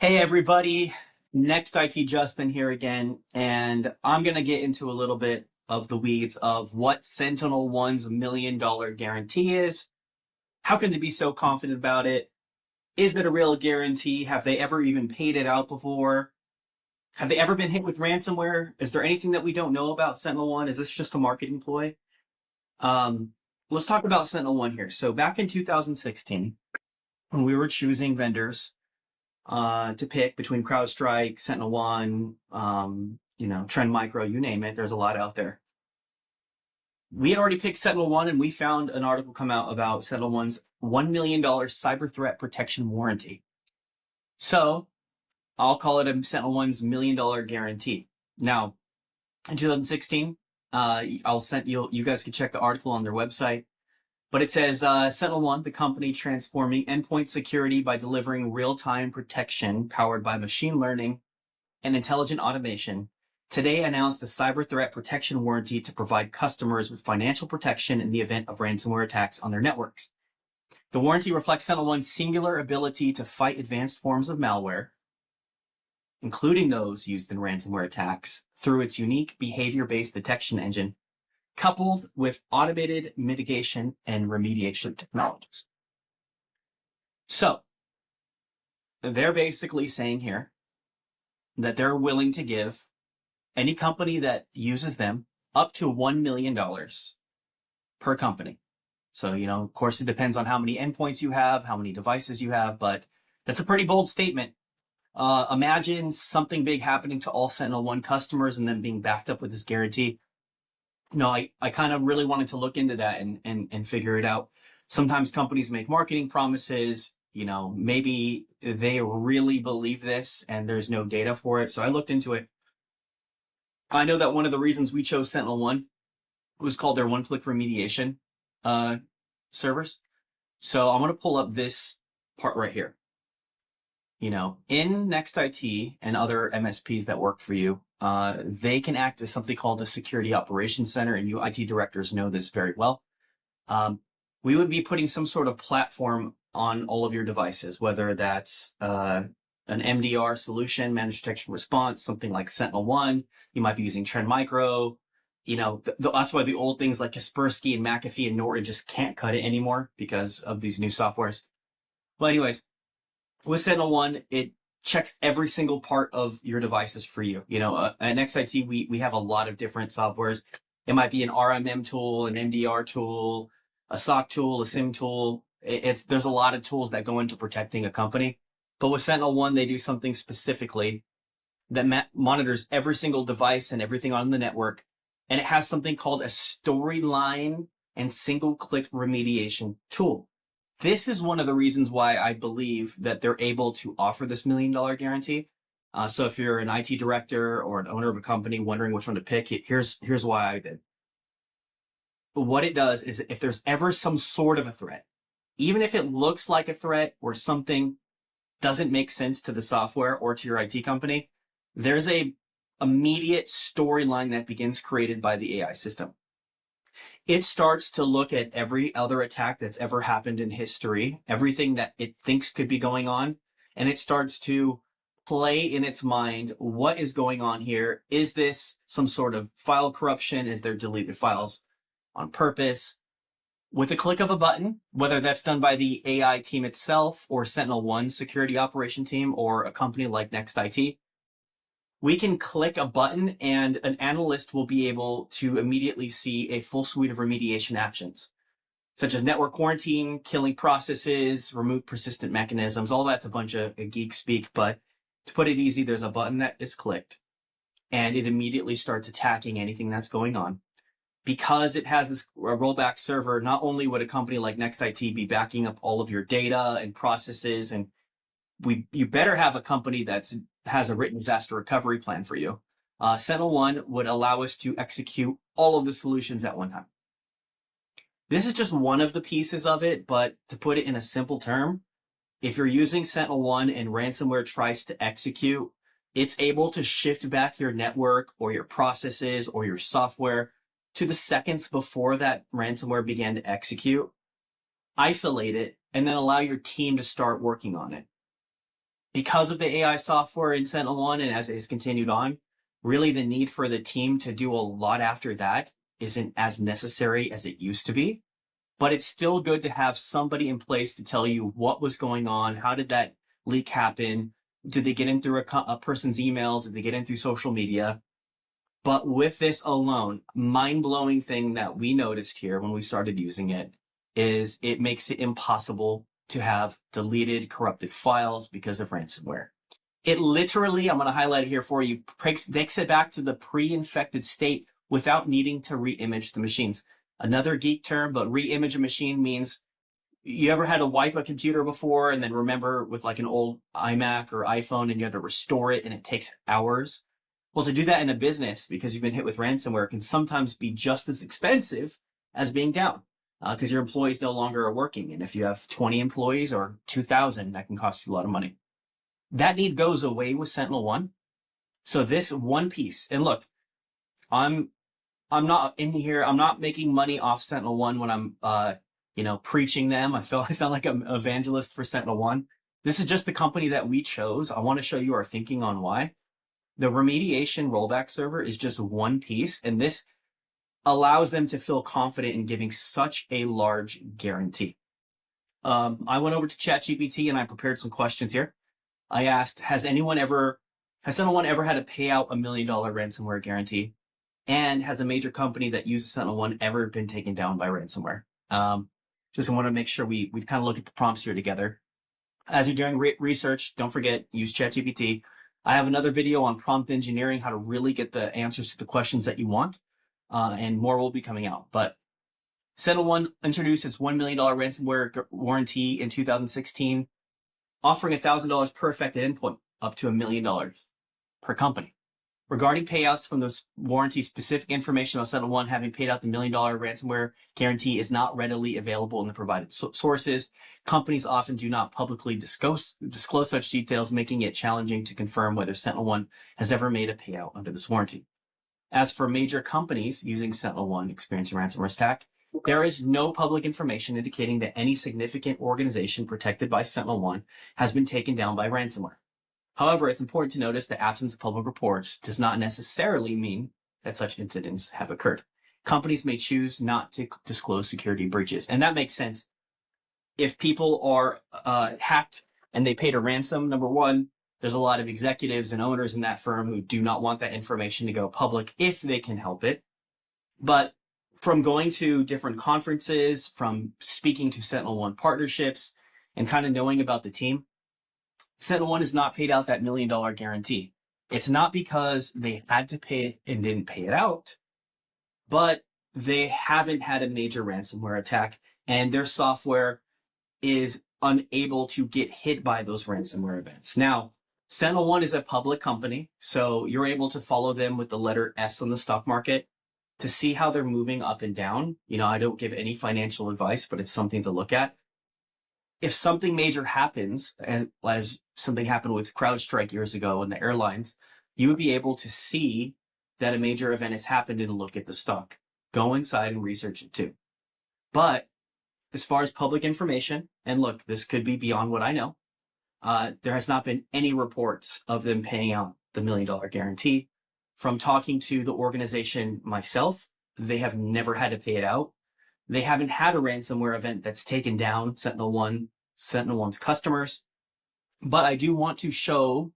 Hey everybody, Next IT Justin here again, and I'm going to get into a little bit of the weeds of what SentinelOne's $1 million guarantee is. How can they be so confident about it? Is it a real guarantee? Have they ever even paid it out before? Have they ever been hit with ransomware? Is there anything that we don't know about SentinelOne? Is this just a marketing ploy? Um, let's talk about SentinelOne here. So back in 2016, when we were choosing vendors, to pick between CrowdStrike, SentinelOne, Trend Micro, you name it. There's a lot out there. We had already picked SentinelOne, and we found an article come out about SentinelOne's $1 million cyber threat protection warranty. So I'll call it a SentinelOne's $1 million guarantee. Now, in 2016, I'll send you guys can check the article on their website. But it says SentinelOne, the company transforming endpoint security by delivering real-time protection powered by machine learning and intelligent automation, today announced a cyber threat protection warranty to provide customers with financial protection in the event of ransomware attacks on their networks. The warranty reflects SentinelOne's singular ability to fight advanced forms of malware, including those used in ransomware attacks, through its unique behavior-based detection engine coupled with automated mitigation and remediation technologies. So they're basically saying here that they're willing to give any company that uses them up to $1 million per company. So, of course, it depends on how many endpoints you have, how many devices you have, but that's a pretty bold statement. Imagine something big happening to all SentinelOne customers and then being backed up with this guarantee. No, I kind of really wanted to look into that and figure it out. Sometimes companies make marketing promises, maybe they really believe this and there's no data for it. So I looked into it. I know that one of the reasons we chose SentinelOne was called their one-click remediation servers. So I'm going to pull up this part right here. In Next IT and other MSPs that work for you, they can act as something called a security operations center, and you IT directors know this very well. We would be putting some sort of platform on all of your devices, whether that's an MDR solution, managed detection response, something like SentinelOne. You might be using Trend Micro. That's why the old things like Kaspersky and McAfee and Norton just can't cut it anymore because of these new softwares. Well, anyways, with SentinelOne, it checks every single part of your devices for you. At Next IT, we have a lot of different softwares. It might be an RMM tool, an MDR tool, a SOC tool, a SIM tool. There's a lot of tools that go into protecting a company. But with SentinelOne, they do something specifically that monitors every single device and everything on the network. And it has something called a storyline and single-click remediation tool. This is one of the reasons why I believe that they're able to offer this $1 million guarantee. So if you're an IT director or an owner of a company wondering which one to pick, here's why I did. What it does is if there's ever some sort of a threat, even if it looks like a threat or something doesn't make sense to the software or to your IT company, there's a immediate storyline that begins created by the AI system. It starts to look at every other attack that's ever happened in history, everything that it thinks could be going on, and it starts to play in its mind what is going on here. Is this some sort of file corruption? Is there deleted files on purpose? With a click of a button, whether that's done by the AI team itself or SentinelOne's security operation team or a company like Next IT, we can click a button and an analyst will be able to immediately see a full suite of remediation actions, such as network quarantine, killing processes, remove persistent mechanisms. All that's a bunch of geek speak, but to put it easy, there's a button that is clicked and it immediately starts attacking anything that's going on. Because it has this rollback server, not only would a company like Next IT be backing up all of your data and processes, and you better have a company that has a written disaster recovery plan for you. SentinelOne would allow us to execute all of the solutions at one time. This is just one of the pieces of it, but to put it in a simple term, if you're using SentinelOne and ransomware tries to execute, it's able to shift back your network or your processes or your software to the seconds before that ransomware began to execute, isolate it, and then allow your team to start working on it. because of the AI software in SentinelOne and as it has continued on, really the need for the team to do a lot after that isn't as necessary as it used to be. But it's still good to have somebody in place to tell you what was going on. How did that leak happen? Did they get in through a person's email? Did they get in through social media? But with this alone, mind-blowing thing that we noticed here when we started using it is it makes it impossible to have deleted corrupted files because of ransomware. It literally, I'm going to highlight it here for you, takes it back to the pre-infected state without needing to re-image the machines. Another geek term, but re-image a machine means you ever had to wipe a computer before and then remember with like an old iMac or iPhone and you have to restore it and it takes hours? Well, to do that in a business because you've been hit with ransomware can sometimes be just as expensive as being down because your employees no longer are working. And if you have 20 employees or 2,000, that can cost you a lot of money. That need goes away with SentinelOne. So this one piece, and look, I'm not in here. I'm not making money off SentinelOne when I'm, preaching them. I feel I sound like an evangelist for SentinelOne. This is just the company that we chose. I want to show you our thinking on why. The remediation rollback server is just one piece, and this allows them to feel confident in giving such a large guarantee. I went over to ChatGPT and I prepared some questions here. I asked, has SentinelOne ever had to pay out $1 million ransomware guarantee? And has a major company that uses SentinelOne ever been taken down by ransomware? Just want to make sure we kind of look at the prompts here together. As you're doing research, don't forget, use ChatGPT. I have another video on prompt engineering, how to really get the answers to the questions that you want, and more will be coming out. But SentinelOne introduced its $1 million ransomware warranty in 2016, offering $1,000 per affected endpoint, up to $1 million per company. Regarding payouts from those warranty-specific information on SentinelOne having paid out the $1 million ransomware guarantee is not readily available in the provided sources. Companies often do not publicly disclose such details, making it challenging to confirm whether SentinelOne has ever made a payout under this warranty. As for major companies using SentinelOne experiencing ransomware attack, there is no public information indicating that any significant organization protected by SentinelOne has been taken down by ransomware. However, it's important to notice the absence of public reports does not necessarily mean that such incidents have occurred. Companies may choose not to disclose security breaches, and that makes sense. If people are hacked and they paid a ransom, number one, there's a lot of executives and owners in that firm who do not want that information to go public if they can help it. But from going to different conferences, from speaking to SentinelOne partnerships, and kind of knowing about the team, SentinelOne has not paid out that $1 million guarantee. It's not because they had to pay it and didn't pay it out, but they haven't had a major ransomware attack and their software is unable to get hit by those ransomware events. Now, SentinelOne is a public company, so you're able to follow them with the letter S on the stock market to see how they're moving up and down. I don't give any financial advice, but it's something to look at. If something major happens, as something happened with CrowdStrike years ago in the airlines, you would be able to see that a major event has happened and look at the stock. Go inside and research it too. But as far as public information, and look, this could be beyond what I know, there has not been any reports of them paying out the $1 million guarantee. From talking to the organization myself, they have never had to pay it out. They haven't had a ransomware event that's taken down SentinelOne's customers. But I do want to show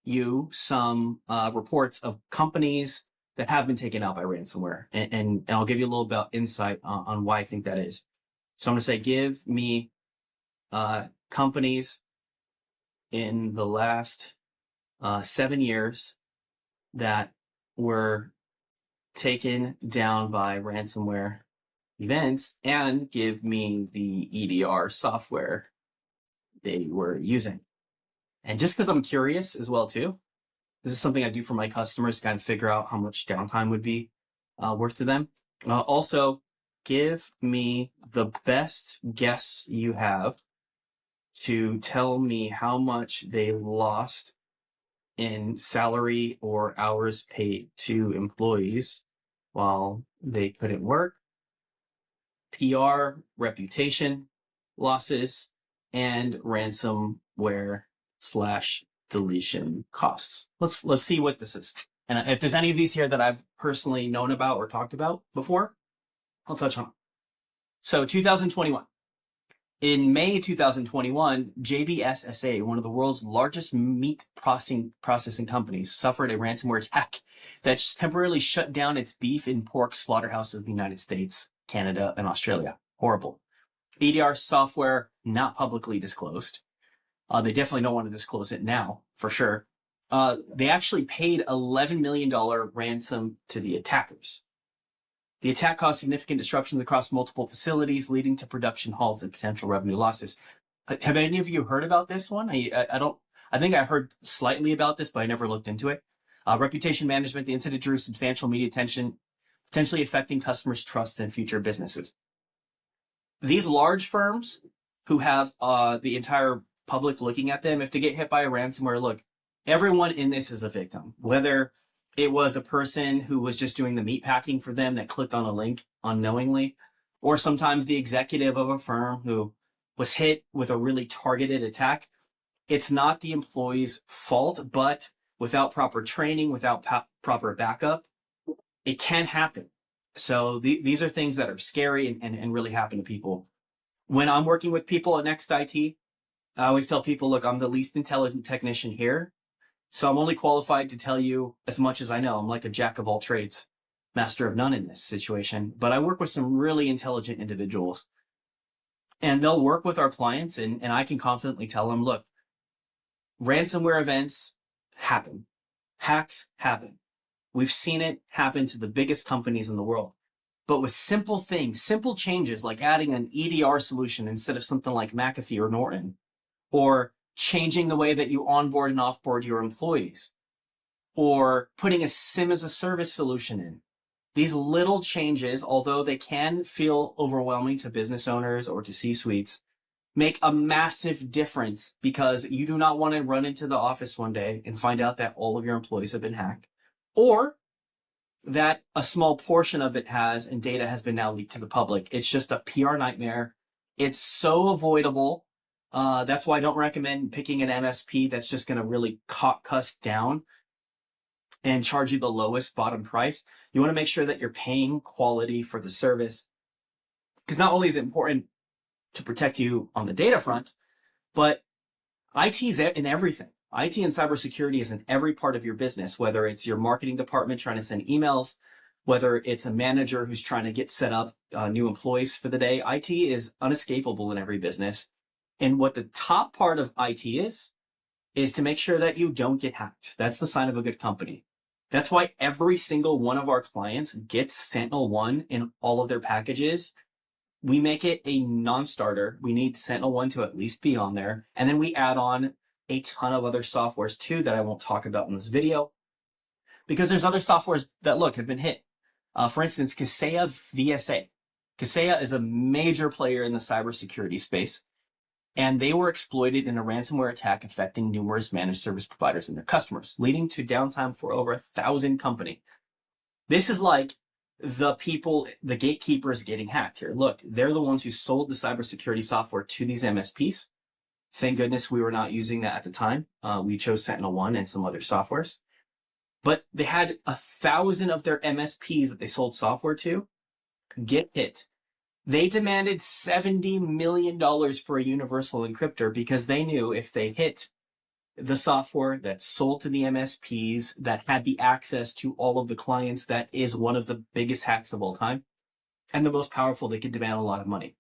you some reports of companies that have been taken out by ransomware. And I'll give you a little bit of insight on why I think that is. So I'm going to say, give me companies in the last 7 years that were taken down by ransomware events, and give me the EDR software they were using. And just because I'm curious as well too, this is something I do for my customers to kind of figure out how much downtime would be worth to them. Also, give me the best guess you have to tell me how much they lost in salary or hours paid to employees while they couldn't work, PR, reputation losses, and ransomware deletion costs. Let's see what this is. And if there's any of these here that I've personally known about or talked about before, I'll touch on them. So 2021. In May 2021, JBS, one of the world's largest meat processing companies, suffered a ransomware attack that temporarily shut down its beef and pork slaughterhouses in the United States, Canada, and Australia. Horrible. EDR software not publicly disclosed. They definitely don't want to disclose it now, for sure. They actually paid $11 million ransom to the attackers. The attack caused significant disruptions across multiple facilities, leading to production halts and potential revenue losses. Have any of you heard about this one? I think I heard slightly about this, but I never looked into it. Reputation management. The incident drew substantial media attention, potentially affecting customers' trust in future businesses. These large firms who have the entire public looking at them, if they get hit by a ransomware, look, everyone in this is a victim, whether it was a person who was just doing the meat packing for them that clicked on a link unknowingly, or sometimes the executive of a firm who was hit with a really targeted attack. It's not the employee's fault, but without proper training, without proper backup, it can happen. So these are things that are scary and really happen to people. When I'm working with people at Next IT, I always tell people, look, I'm the least intelligent technician here. So I'm only qualified to tell you as much as I know. I'm like a jack of all trades, master of none in this situation. But I work with some really intelligent individuals. And they'll work with our clients, and I can confidently tell them, look, ransomware events happen. Hacks happen. We've seen it happen to the biggest companies in the world. But with simple things, simple changes like adding an EDR solution instead of something like McAfee or Norton, or changing the way that you onboard and offboard your employees, or putting a SIM as a service solution in. These little changes, although they can feel overwhelming to business owners or to C-suites, make a massive difference, because you do not want to run into the office one day and find out that all of your employees have been hacked, or that a small portion of it has and data has been now leaked to the public. It's just a PR nightmare. It's so avoidable. That's why I don't recommend picking an MSP that's just going to really cuss down and charge you the lowest bottom price. You want to make sure that you're paying quality for the service, because not only is it important to protect you on the data front, but IT is in everything. IT and cybersecurity is in every part of your business, whether it's your marketing department trying to send emails, whether it's a manager who's trying to get set up new employees for the day. IT is unescapable in every business. And what the top part of IT is to make sure that you don't get hacked. That's the sign of a good company. That's why every single one of our clients gets SentinelOne in all of their packages. We make it a non-starter. We need SentinelOne to at least be on there. And then we add on a ton of other softwares too that I won't talk about in this video, because there's other softwares that, look, have been hit. For instance, Kaseya VSA. Kaseya is a major player in the cybersecurity space, and they were exploited in a ransomware attack affecting numerous managed service providers and their customers, leading to downtime for over 1,000 companies. This is like the people, the gatekeepers getting hacked here. Look, they're the ones who sold the cybersecurity software to these MSPs. Thank goodness we were not using that at the time. We chose SentinelOne and some other softwares. But they had 1,000 of their MSPs that they sold software to get hit. They demanded $70 million for a universal encryptor, because they knew if they hit the software that's sold to the MSPs that had the access to all of the clients, that is one of the biggest hacks of all time and the most powerful, they could demand a lot of money.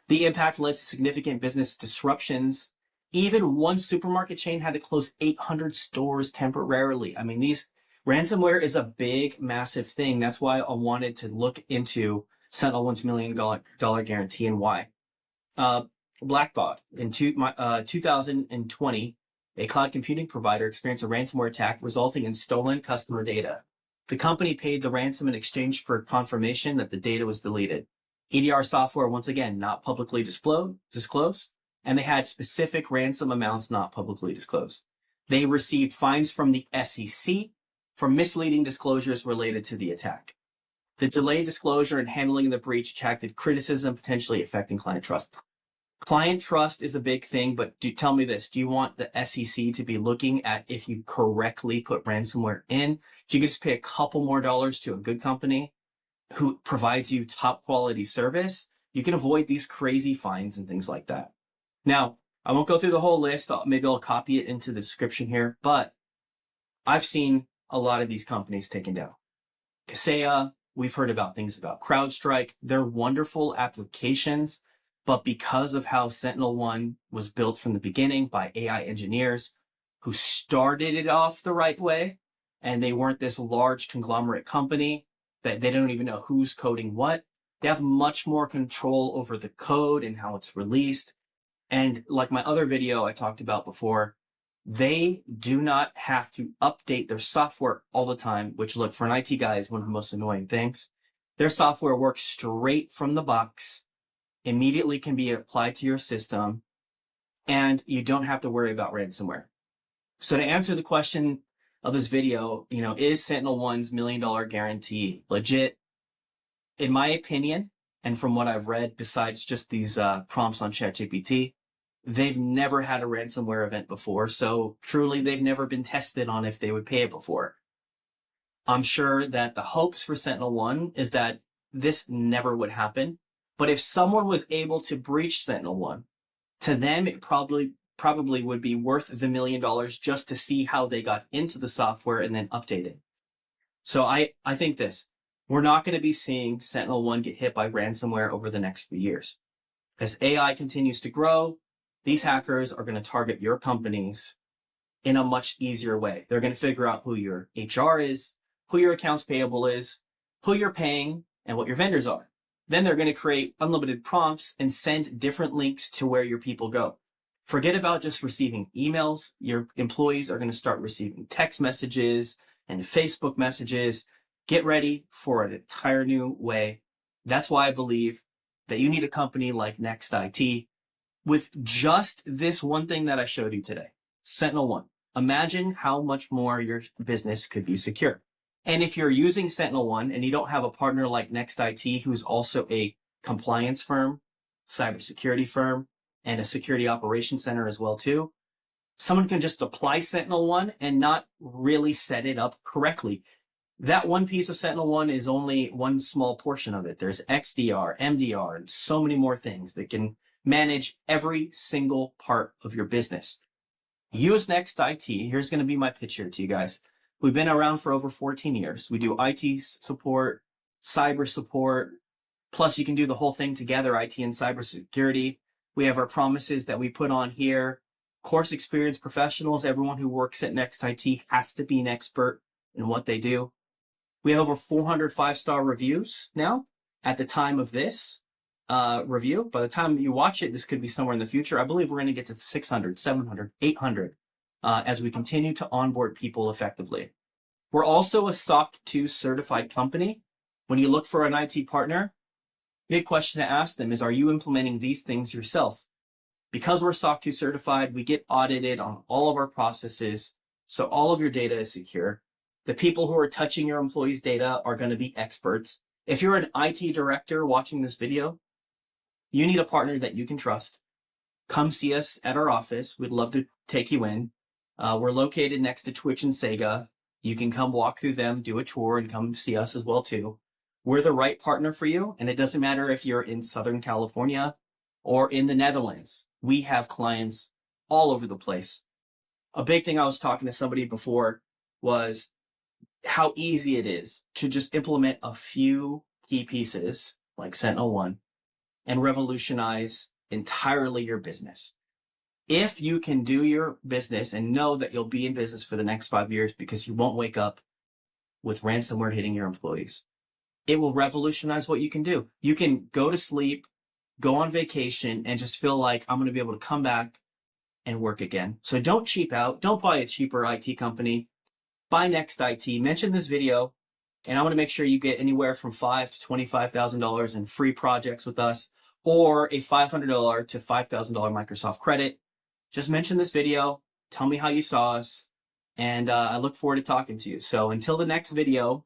The impact led to significant business disruptions. Even one supermarket chain had to close 800 stores temporarily. I mean, ransomware is a big, massive thing. That's why I wanted to look into SentinelOne's $1 million guarantee and why. Blackbaud. In 2020, a cloud computing provider experienced a ransomware attack resulting in stolen customer data. The company paid the ransom in exchange for confirmation that the data was deleted. EDR software, once again, not publicly disclosed, and they had specific ransom amounts not publicly disclosed. They received fines from the SEC for misleading disclosures related to the attack. The delayed disclosure and handling the breach attracted criticism, potentially affecting client trust. Client trust is a big thing, but tell me this. Do you want the SEC to be looking at if you correctly put ransomware in? If you could just pay a couple more dollars to a good company who provides you top quality service, you can avoid these crazy fines and things like that. Now, I won't go through the whole list. Maybe I'll copy it into the description here, but I've seen a lot of these companies taken down. Kaseya, we've heard about things about CrowdStrike. They're wonderful applications, but because of how SentinelOne was built from the beginning by AI engineers who started it off the right way, and they weren't this large conglomerate company that they don't even know who's coding what, they have much more control over the code and how it's released. And like my other video I talked about before, they do not have to update their software all the time, which, look, for an IT guy is one of the most annoying things. Their software works straight from the box, immediately can be applied to your system, and you don't have to worry about ransomware. So to answer the question of this video, is SentinelOne's $1 million guarantee legit? In my opinion, and from what I've read, besides just these prompts on ChatGPT, they've never had a ransomware event before, so truly they've never been tested on if they would pay it before. I'm sure that the hopes for SentinelOne is that this never would happen, but if someone was able to breach SentinelOne, to them it probably would be worth the $1 million just to see how they got into the software and then update it. So I think this, we're not going to be seeing SentinelOne get hit by ransomware over the next few years. As AI continues to grow, these hackers are going to target your companies in a much easier way. They're going to figure out who your HR is, who your accounts payable is, who you're paying, and what your vendors are. Then they're going to create unlimited prompts and send different links to where your people go. Forget about just receiving emails. Your employees are going to start receiving text messages and Facebook messages. Get ready for an entire new way. That's why I believe that you need a company like Next IT with just this one thing that I showed you today, SentinelOne. Imagine how much more your business could be secure. And if you're using SentinelOne and you don't have a partner like Next IT, who's also a compliance firm, cybersecurity firm, and a security operations center as well too, someone can just apply SentinelOne and not really set it up correctly. That one piece of SentinelOne is only one small portion of it. There's XDR, MDR, and so many more things that can manage every single part of your business. Use Next IT. Here's going to be my pitch here to you guys. We've been around for over 14 years. We do IT support, cyber support, plus you can do the whole thing together, IT and cybersecurity. We have our promises that we put on here. Course experience professionals, everyone who works at Next IT has to be an expert in what they do. We have over 400 5-star reviews now at the time of this review. By the time you watch it, this could be somewhere in the future. I believe we're going to get to 600, 700, 800 as we continue to onboard people effectively. We're also a SOC 2 certified company. When you look for an IT partner, big question to ask them is, are you implementing these things yourself? Because we're SOC 2 certified, we get audited on all of our processes, so all of your data is secure. The people who are touching your employees' data are going to be experts. If you're an IT director watching this video, you need a partner that you can trust. Come see us at our office. We'd love to take you in. We're located next to Twitch and Sega. You can come walk through them, do a tour, and come see us as well too. We're the right partner for you, and it doesn't matter if you're in Southern California or in the Netherlands. We have clients all over the place. A big thing I was talking to somebody before was how easy it is to just implement a few key pieces like SentinelOne and revolutionize entirely your business. If you can do your business and know that you'll be in business for the next 5 years because you won't wake up with ransomware hitting your employees, it will revolutionize what you can do. You can go to sleep, go on vacation, and just feel like I'm going to be able to come back and work again. So don't cheap out. Don't buy a cheaper IT company. Buy Next IT. Mention this video, and I'm going to make sure you get anywhere from $5,000 to $25,000 in free projects with us, or a $500 to $5,000 Microsoft credit. Just mention this video. Tell me how you saw us, and I look forward to talking to you. So until the next video,